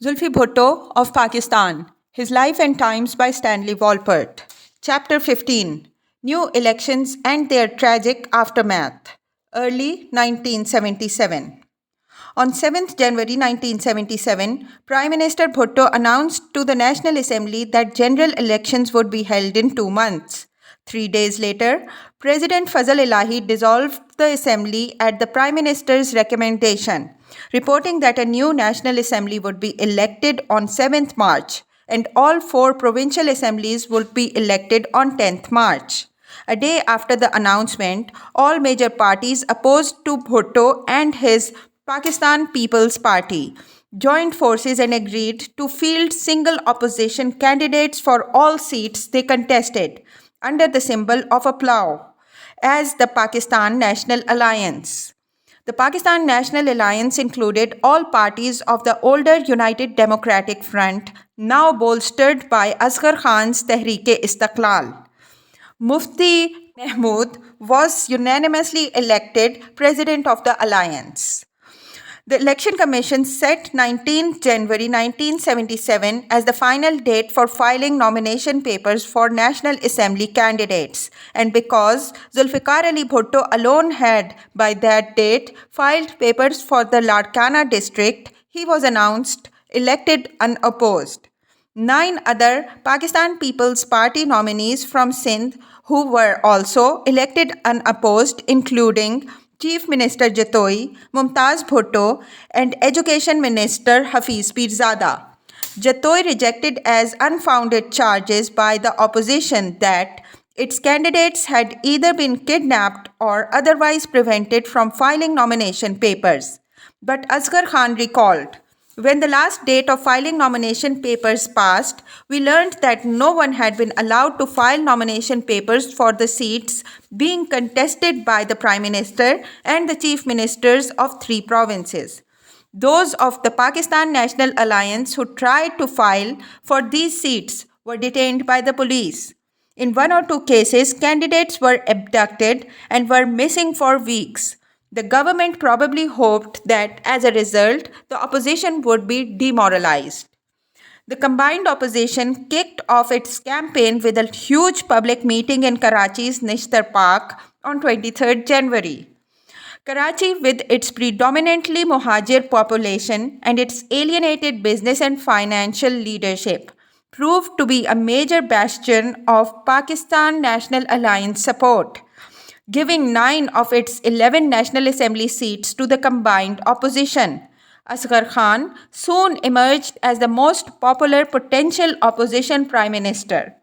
Zulfi Bhutto of Pakistan, His Life and Times by Stanley Wolpert. Chapter 15, New Elections and Their Tragic Aftermath. Early 1977. On 7th January 1977, Prime Minister Bhutto announced to the National Assembly that general elections would be held in 2 months. 3 days later, President Fazal Ilahi dissolved the assembly at the Prime Minister's recommendation, reporting that a new National Assembly would be elected on 7th March and all four provincial assemblies would be elected on 10th March. A day after the announcement, all major parties opposed to Bhutto and his Pakistan People's Party joined forces and agreed to field single opposition candidates for all seats they contested under the symbol of a plough as the Pakistan National Alliance. The Pakistan National Alliance included all parties of the older United Democratic Front, now bolstered by Asghar Khan's Tehreek-e-Istiqlal. Mufti Mahmud was unanimously elected president of the alliance. The Election Commission set 19th January 1977 as the final date for filing nomination papers for National Assembly candidates, and because Zulfikar Ali Bhutto alone had, by that date, filed papers for the Ladkana district, he was announced elected unopposed. 9 other Pakistan People's Party nominees from Sindh who were also elected unopposed, including Chief Minister Jatoi, Mumtaz Bhutto, and Education Minister Hafiz Pirzada. Jatoi rejected as unfounded charges by the opposition that its candidates had either been kidnapped or otherwise prevented from filing nomination papers. But Asghar Khan recalled, when the last date of filing nomination papers passed, we learned that no one had been allowed to file nomination papers for the seats being contested by the Prime Minister and the Chief Ministers of 3 provinces. Those of the Pakistan National Alliance who tried to file for these seats were detained by the police. In 1 or 2 cases, candidates were abducted and were missing for weeks. The government probably hoped that as a result, the opposition would be demoralized. The combined opposition kicked off its campaign with a huge public meeting in Karachi's Nishtar Park on 23rd January. Karachi, with its predominantly Muhajir population and its alienated business and financial leadership, proved to be a major bastion of Pakistan National Alliance support, giving 9 of its 11 National Assembly seats to the combined opposition. Asghar Khan soon emerged as the most popular potential opposition prime minister.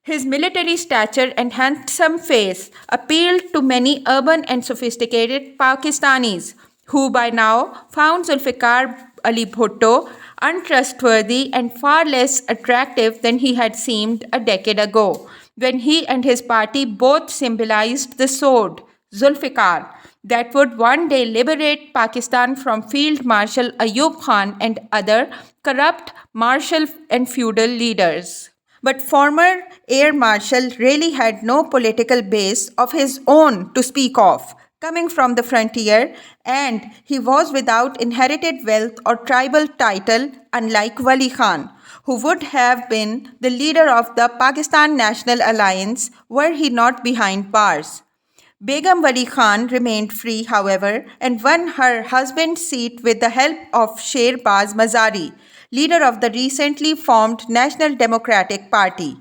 His military stature and handsome face appealed to many urban and sophisticated Pakistanis who by now found Zulfikar Ali Bhutto untrustworthy and far less attractive than he had seemed a decade ago, when he and his party both symbolized the sword, Zulfikar, that would one day liberate Pakistan from Field Marshal Ayub Khan and other corrupt martial and feudal leaders. But former Air Marshal really had no political base of his own to speak of, coming from the frontier, and he was without inherited wealth or tribal title, unlike Wali Khan, who would have been the leader of the Pakistan National Alliance were he not behind bars. Begum Wali Khan remained free, however, and won her husband's seat with the help of Sher Baz Mazari, leader of the recently formed National Democratic Party,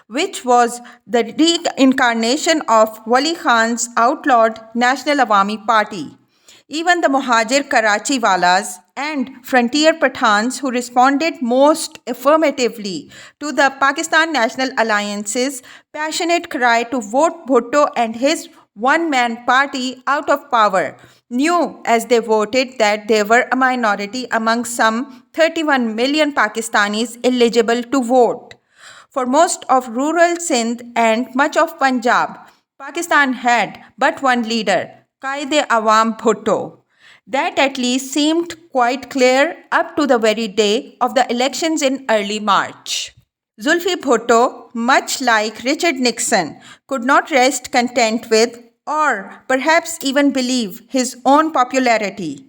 which was the reincarnation of Wali Khan's outlawed National Awami Party. Even the Muhajir Karachiwalas and frontier Pathans who responded most affirmatively to the Pakistan National Alliance's passionate cry to vote Bhutto and his one-man party out of power knew as they voted that they were a minority among some 31 million Pakistanis eligible to vote. For most of rural Sindh and much of Punjab, Pakistan had but one leader, Qaid-e-Awam Bhutto. That at least seemed quite clear up to the very day of the elections in early March. Zulfi Bhutto, much like Richard Nixon, could not rest content with or perhaps even believe his own popularity.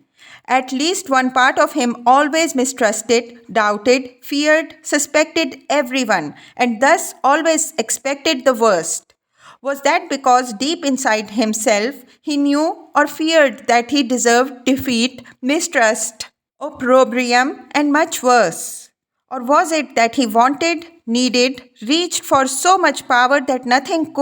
At least one part of him always mistrusted, doubted, feared, suspected everyone, and thus always expected the worst. Was that because deep inside himself he knew or feared that he deserved defeat, mistrust, opprobrium, and much worse? Or was it that he wanted, needed, reached for so much power that nothing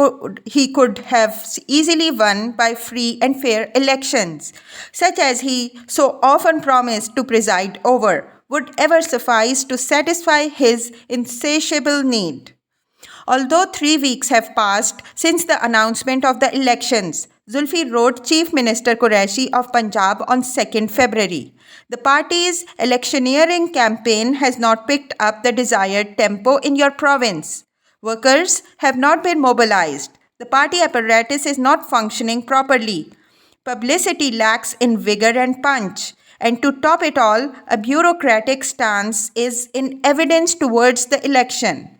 he could have easily won by free and fair elections, such as he so often promised to preside over, would ever suffice to satisfy his insatiable need? Although 3 weeks have passed since the announcement of the elections, Zulfi wrote Chief Minister Qureshi of Punjab on 2nd February. The party's electioneering campaign has not picked up the desired tempo in your province. Workers have not been mobilized. The party apparatus is not functioning properly. Publicity lacks in vigor and punch. And to top it all, a bureaucratic stance is in evidence towards the election.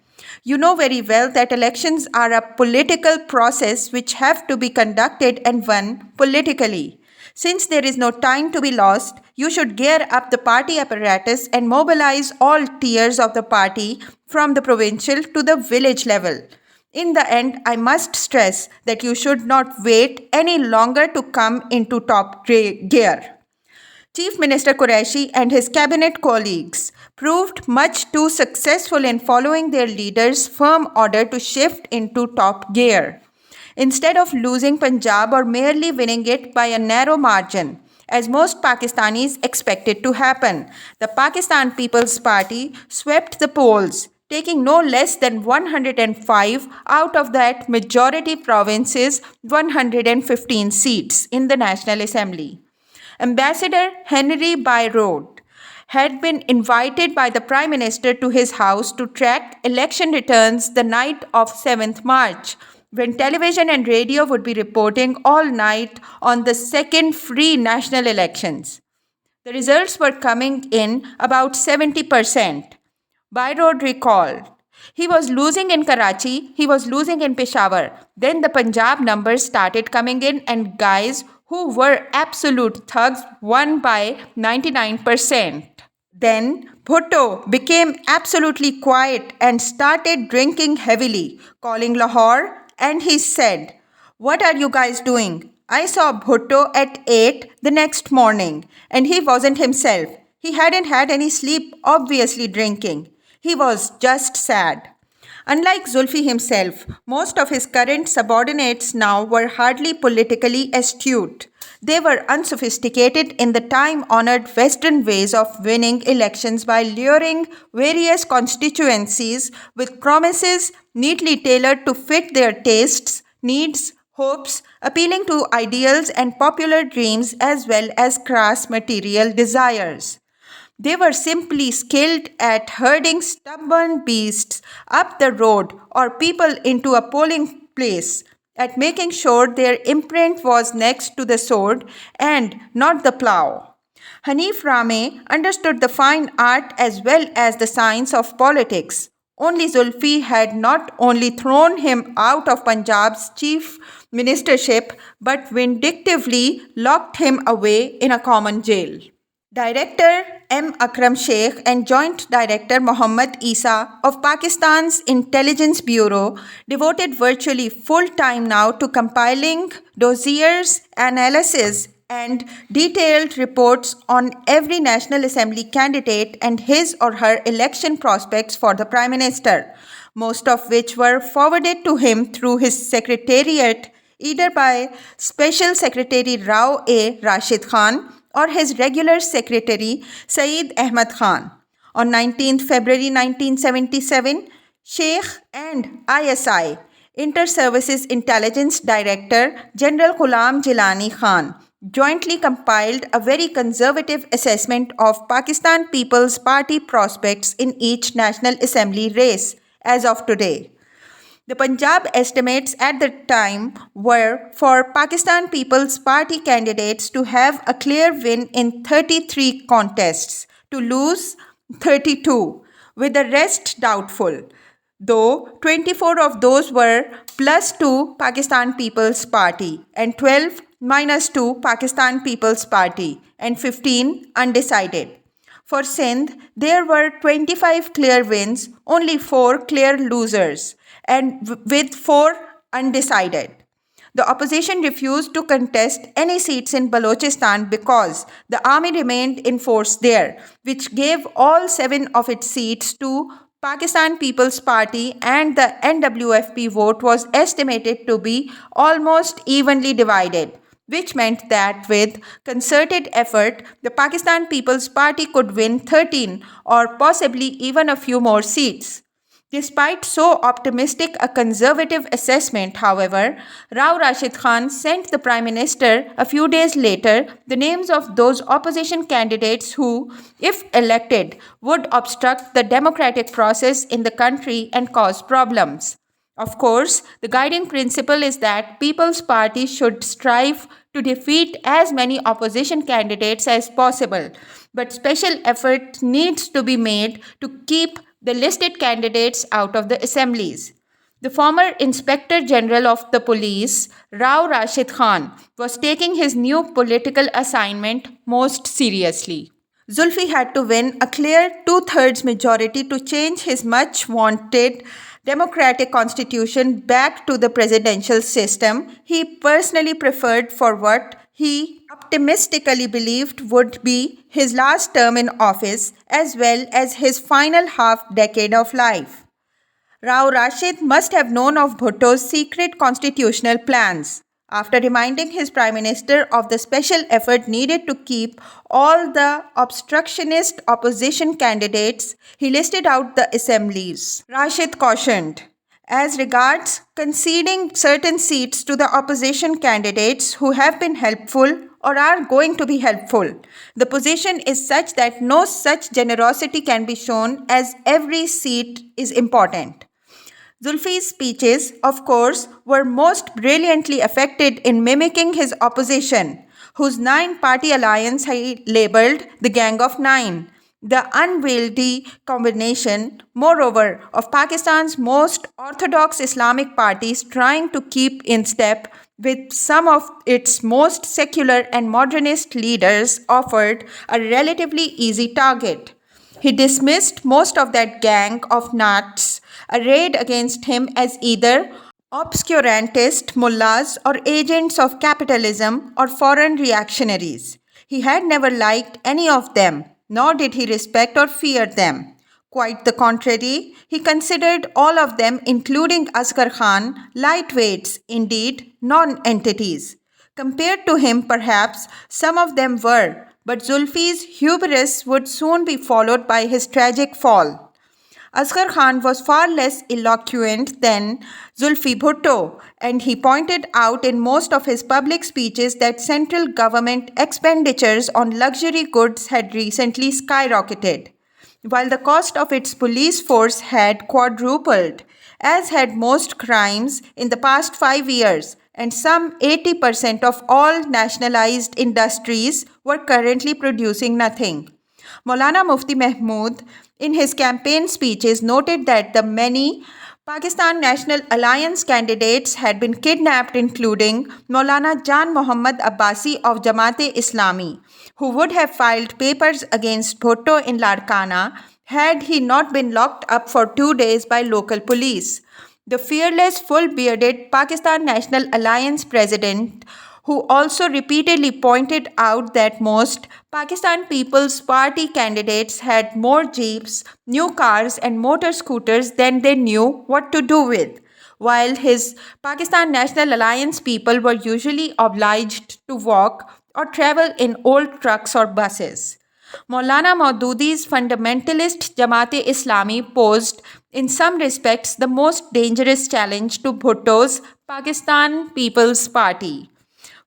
You know very well that elections are a political process which have to be conducted and won politically. Since there is no time to be lost, you should gear up the party apparatus and mobilize all tiers of the party from the provincial to the village level. In the end, I must stress that you should not wait any longer to come into top gear. Chief Minister Qureshi and his cabinet colleagues proved much too successful in following their leaders' firm order to shift into top gear. Instead of losing Punjab or merely winning it by a narrow margin, as most Pakistanis expected to happen, the Pakistan People's Party swept the polls, taking no less than 105 out of that majority province's 115 seats in the National Assembly. Ambassador Henry Byrode had been invited by the Prime Minister to his house to track election returns the night of 7th March, when television and radio would be reporting all night on the second free national elections. The results were coming in about 70%. Byrode recalled. He was losing in Karachi, he was losing in Peshawar. Then the Punjab numbers started coming in, and guys who were absolute thugs won by 99%. Then Bhutto became absolutely quiet and started drinking heavily, calling Lahore, and he said, "What are you guys doing?" I saw Bhutto at 8 the next morning, and he wasn't himself. He hadn't had any sleep, obviously drinking. He was just sad. Unlike Zulfi himself, most of his current subordinates now were hardly politically astute. They were unsophisticated in the time-honored Western ways of winning elections by luring various constituencies with promises neatly tailored to fit their tastes, needs, hopes, appealing to ideals and popular dreams as well as crass material desires. They were simply skilled at herding stubborn beasts up the road or people into a polling place, at making sure their imprint was next to the sword and not the plough. Hanif Rame understood the fine art as well as the science of politics. Only Zulfi had not only thrown him out of Punjab's chief ministership but vindictively locked him away in a common jail. Director M. Akram Sheikh and Joint Director Muhammad Isa of Pakistan's Intelligence Bureau devoted virtually full time now to compiling dossiers, analysis, and detailed reports on every National Assembly candidate and his or her election prospects for the Prime Minister, most of which were forwarded to him through his secretariat either by Special Secretary Rao A. Rashid Khan or his regular secretary Saeed Ahmad Khan. On 19th February 1977, Sheikh and ISI, Inter-Services Intelligence Director General Ghulam Jilani Khan, jointly compiled a very conservative assessment of Pakistan People's Party prospects in each National Assembly race as of today. The Punjab estimates at the time were for Pakistan People's Party candidates to have a clear win in 33 contests, to lose 32, with the rest doubtful, though 24 of those were +2 Pakistan People's Party and 12 -2 Pakistan People's Party, and 15 undecided. For Sindh, there were 25 clear wins, only 4 clear losers, and with 4 undecided. The opposition refused to contest any seats in Balochistan because the army remained in force there, which gave all 7 of its seats to Pakistan People's Party, and the NWFP vote was estimated to be almost evenly divided, which meant that with concerted effort, the Pakistan People's Party could win 13 or possibly even a few more seats. Despite so optimistic a conservative assessment, however, Rao Rashid Khan sent the Prime Minister a few days later the names of those opposition candidates who, if elected, would obstruct the democratic process in the country and cause problems. Of course, the guiding principle is that People's Party should strive to defeat as many opposition candidates as possible, but special effort needs to be made to keep the listed candidates out of the assemblies. The former Inspector General of the Police, Rao Rashid Khan, was taking his new political assignment most seriously. Zulfi had to win a clear two-thirds majority to change his much wanted democratic constitution back to the presidential system he personally preferred for what he optimistically believed would be his last term in office as well as his final half decade of life. Rao Rashid must have known of Bhutto's secret constitutional plans. After reminding his prime minister of the special effort needed to keep all the obstructionist opposition candidates, he listed out the assemblies. Rashid cautioned, as regards conceding certain seats to the opposition candidates who have been helpful or are going to be helpful, the position is such that no such generosity can be shown, as every seat is important. Zulfi's speeches, of course, were most brilliantly effected in mimicking his opposition, whose 9-party alliance he labelled the Gang of Nine, the unwieldy combination, moreover, of Pakistan's most orthodox Islamic parties trying to keep in step with some of its most secular and modernist leaders, offered a relatively easy target. He dismissed most of that gang of nuts arrayed against him as either obscurantist mullahs or agents of capitalism or foreign reactionaries. He had never liked any of them, nor did he respect or fear them. Quite the contrary, he considered all of them, including Asghar Khan, lightweights, indeed non-entities. Compared to him, perhaps, some of them were, but Zulfi's hubris would soon be followed by his tragic fall. Asghar Khan was far less eloquent than Zulfi Bhutto, and he pointed out in most of his public speeches that central government expenditures on luxury goods had recently skyrocketed, while the cost of its police force had quadrupled, as had most crimes in the past 5 years, and some 80% of all nationalized industries were currently producing nothing. Maulana Mufti Mahmood, in his campaign speeches, noted that the many Pakistan National Alliance candidates had been kidnapped, including Maulana Jan Muhammad Abbasi of Jamaat-e-Islami, who would have filed papers against Bhutto in Larkana had he not been locked up for 2 days by local police. The fearless, full-bearded Pakistan National Alliance president, who also repeatedly pointed out that most Pakistan People's Party candidates had more jeeps, new cars and motor scooters than they knew what to do with, while his Pakistan National Alliance people were usually obliged to walk or travel in old trucks or buses. Maulana Maududi's fundamentalist Jamaat-e-Islami posed, in some respects, the most dangerous challenge to Bhutto's Pakistan People's Party.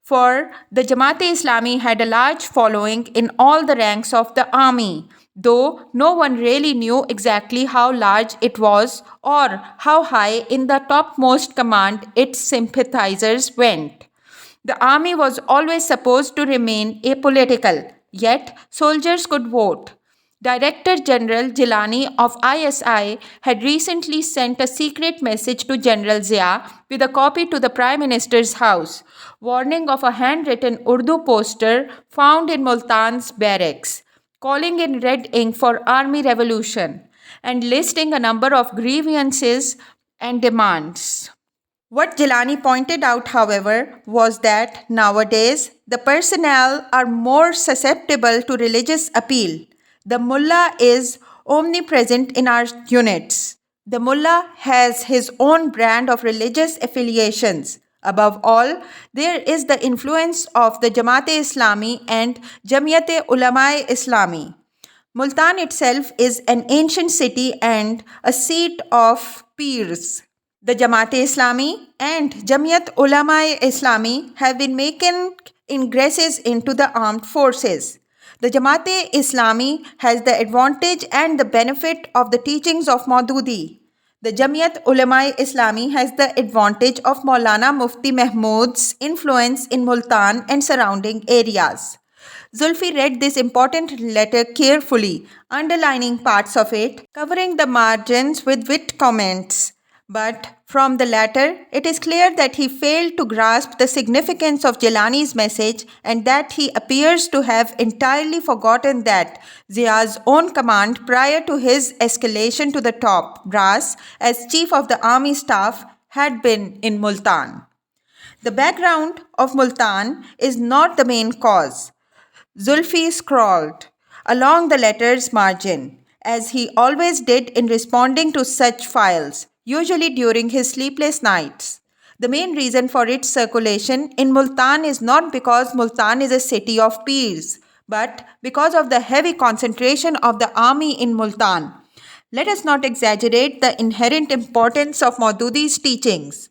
For the Jamaat-e-Islami had a large following in all the ranks of the army, though no one really knew exactly how large it was or how high in the topmost command its sympathizers went. The army was always supposed to remain apolitical, yet soldiers could vote. Director General Gilani of ISI had recently sent a secret message to General Zia with a copy to the Prime Minister's house, warning of a handwritten Urdu poster found in Multan's barracks, calling in red ink for army revolution, and listing a number of grievances and demands. What Gilani pointed out, however, was that nowadays the personnel are more susceptible to religious appeal. The mullah is omnipresent in our units. The mullah has his own brand of religious affiliations. Above all, there is the influence of the Jamaat-e-Islami and Jamiyat-e Ulama-e-Islami. Multan itself is an ancient city and a seat of peers. The Jamaat-e-Islami and Jamiyat Ulama-e-Islami have been making ingresses into the armed forces. The Jamaat-e-Islami has the advantage and the benefit of the teachings of Maududi. The Jamiyat Ulama-e-Islami has the advantage of Maulana Mufti Mahmood's influence in Multan and surrounding areas. Zulfi read this important letter carefully, underlining parts of it, covering the margins with wit comments. But from the latter, it is clear that he failed to grasp the significance of Gilani's message and that he appears to have entirely forgotten that Zia's own command prior to his escalation to the top brass as Chief of the Army Staff had been in Multan. The background of Multan is not the main cause. Zulfi scrawled along the letter's margin, as he always did in responding to such files, usually during his sleepless nights. The main reason for its circulation in Multan is not because Multan is a city of peers, but because of the heavy concentration of the army in Multan. Let us not exaggerate the inherent importance of Maududi's teachings.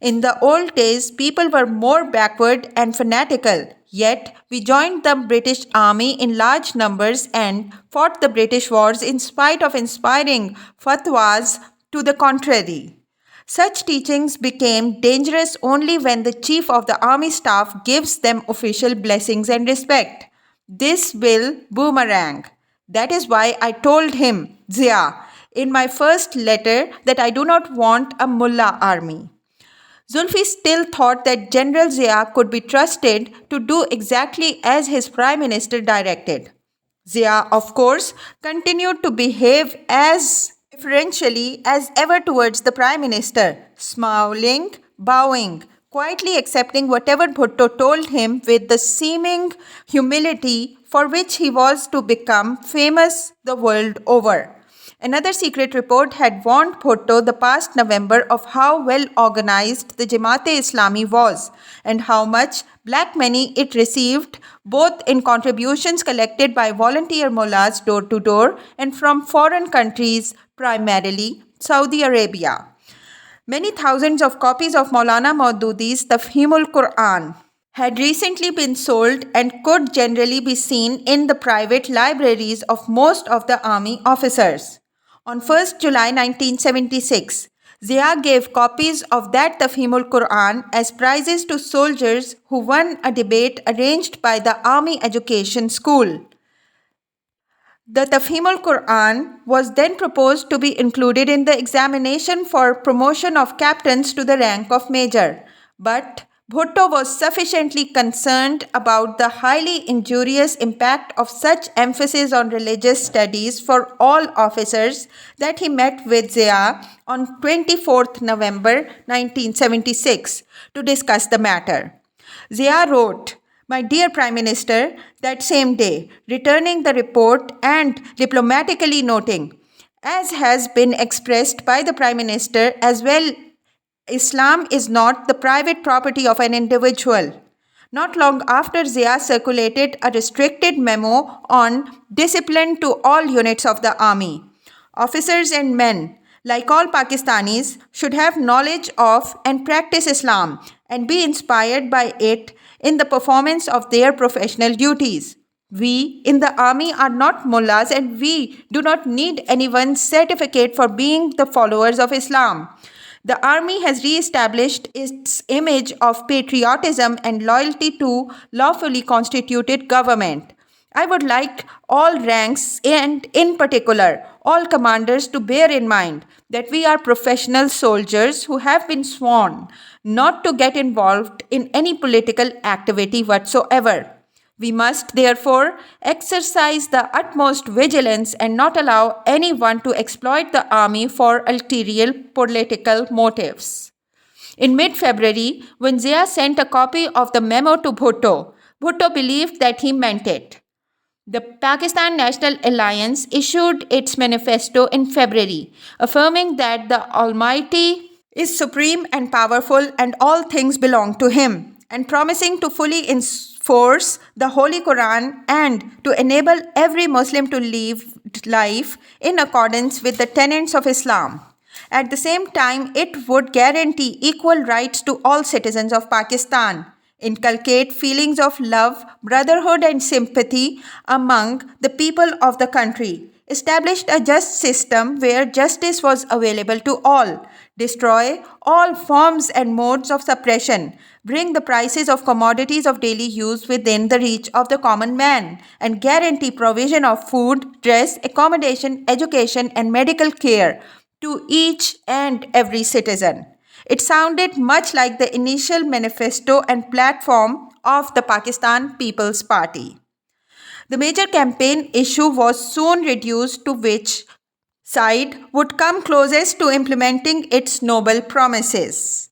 In the old days, people were more backward and fanatical, yet we joined the British Army in large numbers and fought the British wars in spite of inspiring fatwas to the contrary. Such teachings became dangerous only when the Chief of the Army Staff gives them official blessings and respect. This will boomerang. That is why I told him, Zia, in my first letter that I do not want a mullah army. Zulfi still thought that General Zia could be trusted to do exactly as his Prime Minister directed. Zia, of course, continued to behave as deferentially as ever towards the Prime Minister, smiling, bowing, quietly accepting whatever Bhutto told him with the seeming humility for which he was to become famous the world over. Another secret report had warned Bhutto the past November of how well organized the Jamaat-e-Islami was and how much black money it received both in contributions collected by volunteer mullahs door to door and from foreign countries, primarily Saudi Arabia. Many thousands of copies of Maulana Maududi's Tafhimul Quran had recently been sold and could generally be seen in the private libraries of most of the army officers. On 1st July 1976, Zia gave copies of that Tafhimul Quran as prizes to soldiers who won a debate arranged by the Army Education School. The Tafhimul Quran was then proposed to be included in the examination for promotion of captains to the rank of major, but Bhutto was sufficiently concerned about the highly injurious impact of such emphasis on religious studies for all officers that he met with Zia on 24th November 1976 to discuss the matter. Zia wrote, "My dear Prime Minister," that same day, returning the report and diplomatically noting, as has been expressed by the Prime Minister as well, Islam is not the private property of an individual. Not long after, Zia circulated a restricted memo on discipline to all units of the army. Officers and men, like all Pakistanis, should have knowledge of and practice Islam and be inspired by it in the performance of their professional duties. We in the army are not mullahs and we do not need anyone's certificate for being the followers of Islam. The army has re-established its image of patriotism and loyalty to lawfully constituted government. I would like all ranks and, in particular, all commanders to bear in mind that we are professional soldiers who have been sworn not to get involved in any political activity whatsoever. We must, therefore, exercise the utmost vigilance and not allow anyone to exploit the army for ulterior political motives. In mid February, when Zia sent a copy of the memo to Bhutto, Bhutto believed that he meant it. The Pakistan National Alliance issued its manifesto in February, affirming that the Almighty is supreme and powerful and all things belong to Him, and promising to fully enforce the Holy Quran and to enable every Muslim to live life in accordance with the tenets of Islam. At the same time, it would guarantee equal rights to all citizens of Pakistan, inculcate feelings of love, brotherhood, and sympathy among the people of the country, established a just system where justice was available to all, destroy all forms and modes of suppression, bring the prices of commodities of daily use within the reach of the common man, and guarantee provision of food, dress, accommodation, education, and medical care to each and every citizen. It sounded much like the initial manifesto and platform of the Pakistan People's Party. The major campaign issue was soon reduced to which side would come closest to implementing its noble promises.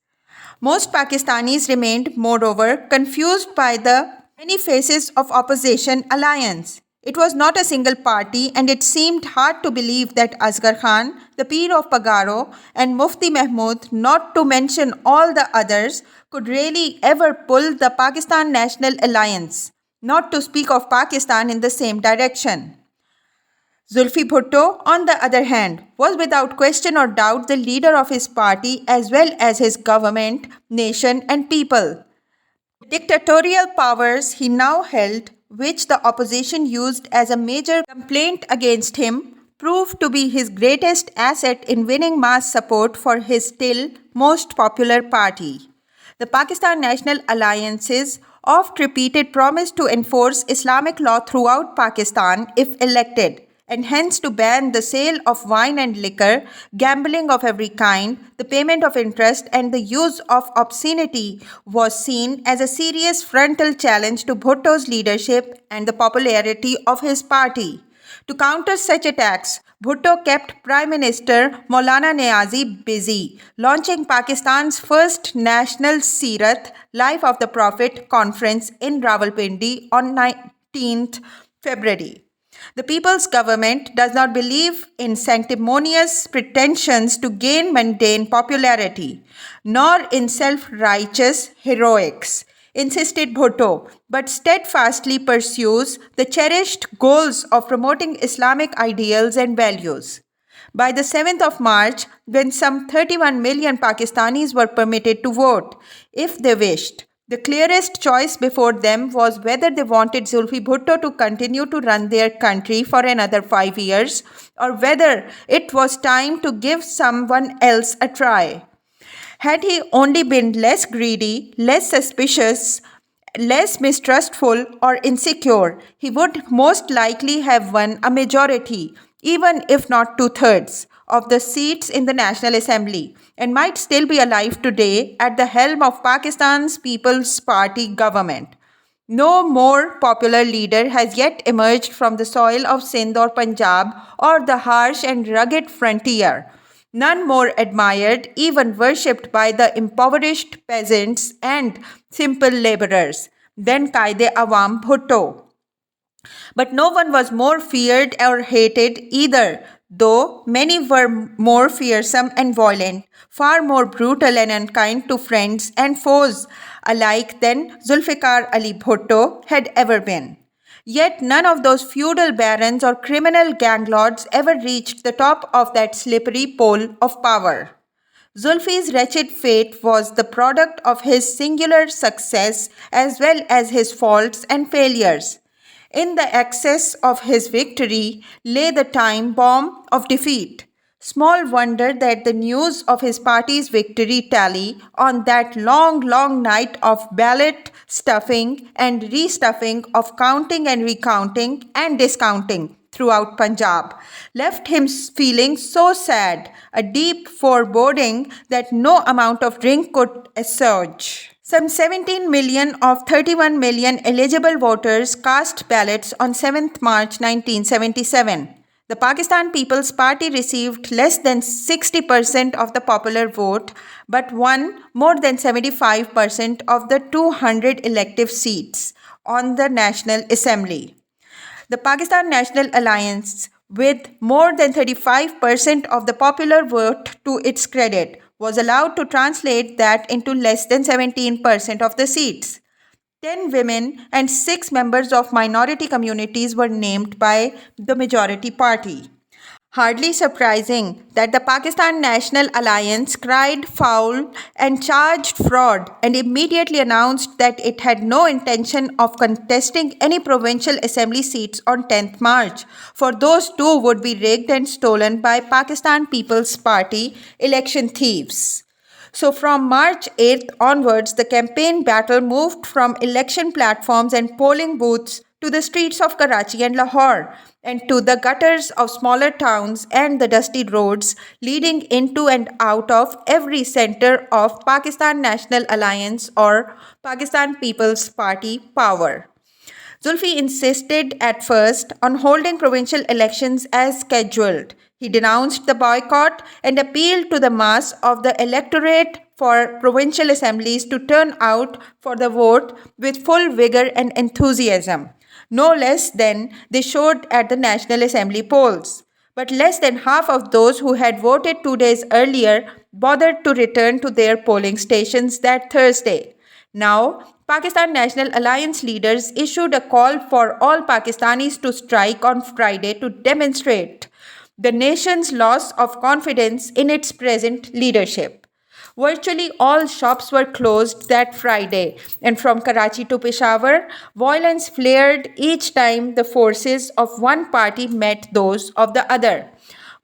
Most Pakistanis remained, moreover, confused by the many faces of opposition alliance. It was not a single party, and it seemed hard to believe that Asghar Khan, the Peer of Pagaro, and Mufti Mahmud, not to mention all the others, could really ever pull the Pakistan National Alliance, not to speak of Pakistan, in the same direction. Zulfi Bhutto, on the other hand, was without question or doubt the leader of his party as well as his government, nation, and people. The dictatorial powers he now held, which the opposition used as a major complaint against him, proved to be his greatest asset in winning mass support for his still most popular party. The Pakistan National Alliance's oft repeated promise to enforce Islamic law throughout Pakistan if elected, and hence to ban the sale of wine and liquor, gambling of every kind, the payment of interest, and the use of obscenity, was seen as a serious frontal challenge to Bhutto's leadership and the popularity of his party. To counter such attacks, Bhutto kept Prime Minister Maulana Niazi busy, launching Pakistan's first National Seerat Life of the Prophet conference in Rawalpindi on 19th February. The people's government does not believe in sanctimonious pretensions to gain mundane popularity, nor in self-righteous heroics, insisted Bhutto, but steadfastly pursues the cherished goals of promoting Islamic ideals and values. By the 7th of March, when some 31 million Pakistanis were permitted to vote, if they wished, the clearest choice before them was whether they wanted Zulfi Bhutto to continue to run their country for another 5 years or whether it was time to give someone else a try. Had he only been less greedy, less suspicious, less mistrustful or insecure, he would most likely have won a majority, even if not two-thirds, of the seats in the National Assembly, and might still be alive today at the helm of Pakistan's People's Party government. No more popular leader has yet emerged from the soil of Sindh or Punjab or the harsh and rugged frontier. None more admired, even worshipped by the impoverished peasants and simple laborers than Qaide Awam Bhutto. But no one was more feared or hated either, though many were more fearsome and violent, far more brutal and unkind to friends and foes alike than Zulfikar Ali Bhutto had ever been. Yet none of those feudal barons or criminal ganglords ever reached the top of that slippery pole of power. Zulfi's wretched fate was the product of his singular success as well as his faults and failures. In the excess of his victory lay the time bomb of defeat. Small wonder that the news of his party's victory tally on that long night of ballot stuffing and restuffing, of counting and recounting and discounting throughout Punjab left him feeling so sad, a deep foreboding that no amount of drink could assuage. Some 17 million of 31 million eligible voters cast ballots on 7th March 1977. The Pakistan People's Party received less than 60% of the popular vote but won more than 75% of the 200 elective seats on the National Assembly. The Pakistan National Alliance, with more than 35% of the popular vote to its credit, was allowed to translate that into less than 17% of the seats. 10 women and 6 members of minority communities were named by the majority party. Hardly surprising that the Pakistan National Alliance cried foul and charged fraud and immediately announced that it had no intention of contesting any provincial assembly seats on 10th March, for those too would be rigged and stolen by Pakistan People's Party election thieves. So, from March 8th onwards, the campaign battle moved from election platforms and polling booths to the streets of Karachi and Lahore, and to the gutters of smaller towns and the dusty roads leading into and out of every center of Pakistan National Alliance or Pakistan People's Party power. Zulfi insisted at first on holding provincial elections as scheduled. He denounced the boycott and appealed to the mass of the electorate for provincial assemblies to turn out for the vote with full vigor and enthusiasm, no less than they showed at the National Assembly polls. But less than half of those who had voted 2 days earlier bothered to return to their polling stations that Thursday. Now, Pakistan National Alliance leaders issued a call for all Pakistanis to strike on Friday to demonstrate the nation's loss of confidence in its present leadership. Virtually all shops were closed that Friday, and from Karachi to Peshawar, violence flared each time the forces of one party met those of the other.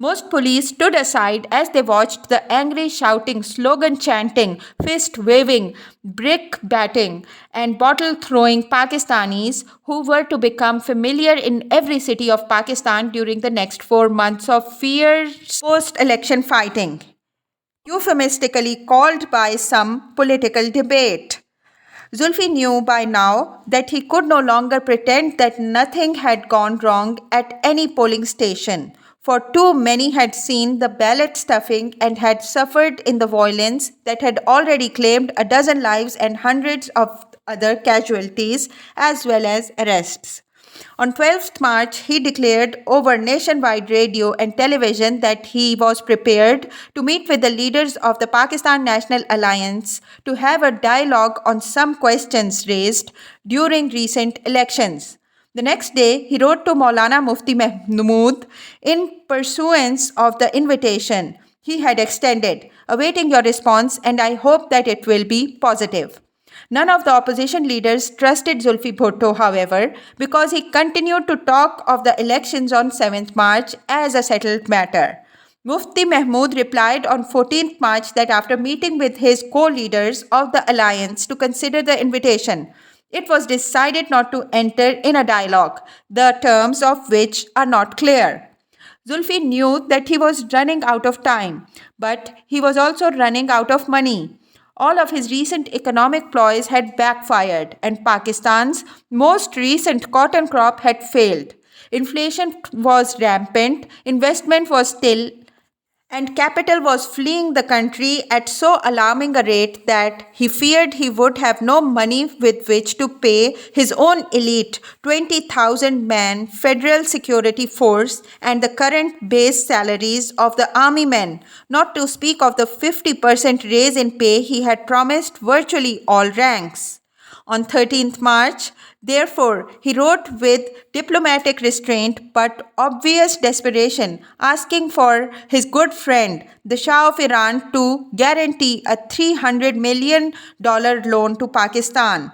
Most police stood aside as they watched the angry shouting, slogan chanting, fist waving, brick batting, and bottle throwing Pakistanis who were to become familiar in every city of Pakistan during the next 4 months of fierce post election fighting, euphemistically called by some political debate. Zulfi knew by now that he could no longer pretend that nothing had gone wrong at any polling station, for too many had seen the ballot stuffing and had suffered in the violence that had already claimed a dozen lives and hundreds of other casualties as well as arrests. On 12th March, he declared over nationwide radio and television that he was prepared to meet with the leaders of the Pakistan National Alliance to have a dialogue on some questions raised during recent elections. The next day, he wrote to Maulana Mufti Mahmood in pursuance of the invitation he had extended, awaiting your response, and I hope that it will be positive. None of the opposition leaders trusted Zulfi Bhutto, however, because he continued to talk of the elections on 7th March as a settled matter. Mufti Mahmood replied on 14th March that after meeting with his co-leaders of the alliance to consider the invitation, it was decided not to enter in a dialogue, the terms of which are not clear. Zulfi knew that he was running out of time, but he was also running out of money. All of his recent economic ploys had backfired, and Pakistan's most recent cotton crop had failed. Inflation was rampant, investment was still, and capital was fleeing the country at so alarming a rate that he feared he would have no money with which to pay his own elite 20,000 man federal security force and the current base salaries of the army men, not to speak of the 50% raise in pay he had promised virtually all ranks. On 13th March, therefore, he wrote with diplomatic restraint but obvious desperation, asking for his good friend, the Shah of Iran, to guarantee a $300 million loan to Pakistan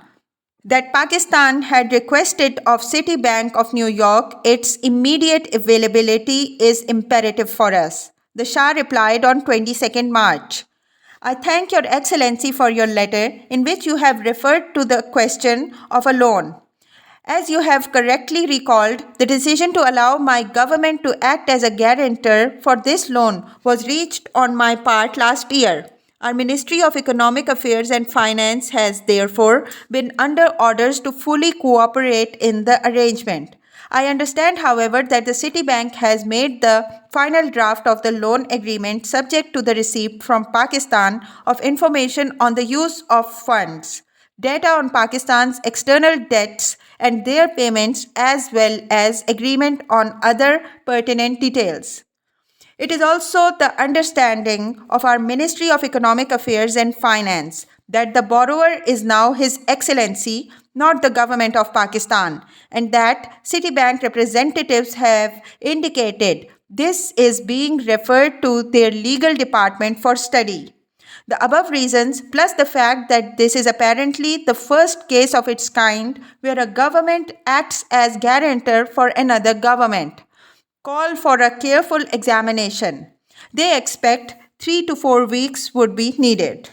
that Pakistan had requested of Citibank of New York. Its immediate availability is imperative for us. The Shah replied on 22nd March. I thank Your Excellency for your letter in which you have referred to the question of a loan. As you have correctly recalled, the decision to allow my government to act as a guarantor for this loan was reached on my part last year. Our Ministry of Economic Affairs and Finance has therefore been under orders to fully cooperate in the arrangement. I understand, however, that the Citibank has made the final draft of the loan agreement subject to the receipt from Pakistan of information on the use of funds, data on Pakistan's external debts and their payments, as well as agreement on other pertinent details. It is also the understanding of our Ministry of Economic Affairs and Finance that the borrower is now His Excellency, not the government of Pakistan, and that Citibank representatives have indicated this is being referred to their legal department for study. The above reasons, plus the fact that this is apparently the first case of its kind where a government acts as guarantor for another government, call for a careful examination. They expect 3 to 4 weeks would be needed.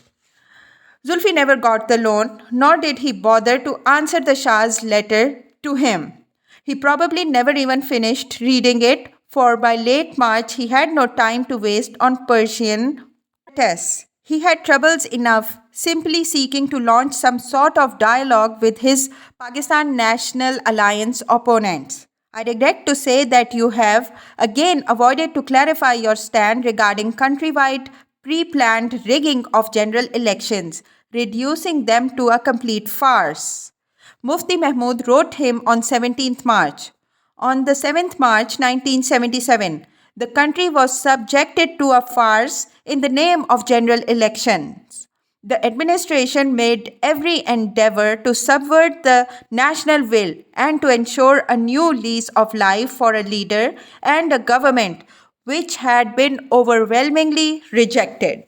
Zulfi never got the loan, nor did he bother to answer the Shah's letter to him. He probably never even finished reading it, for by late March he had no time to waste on Persian tests. He had troubles enough simply seeking to launch some sort of dialogue with his Pakistan National Alliance opponents. I regret to say that you have again avoided to clarify your stand regarding countrywide pre-planned rigging of general elections, reducing them to a complete farce. Mufti Mahmud wrote him on 17th March. On the 7th March 1977, the country was subjected to a farce in the name of general elections. The administration made every endeavor to subvert the national will and to ensure a new lease of life for a leader and a government which had been overwhelmingly rejected.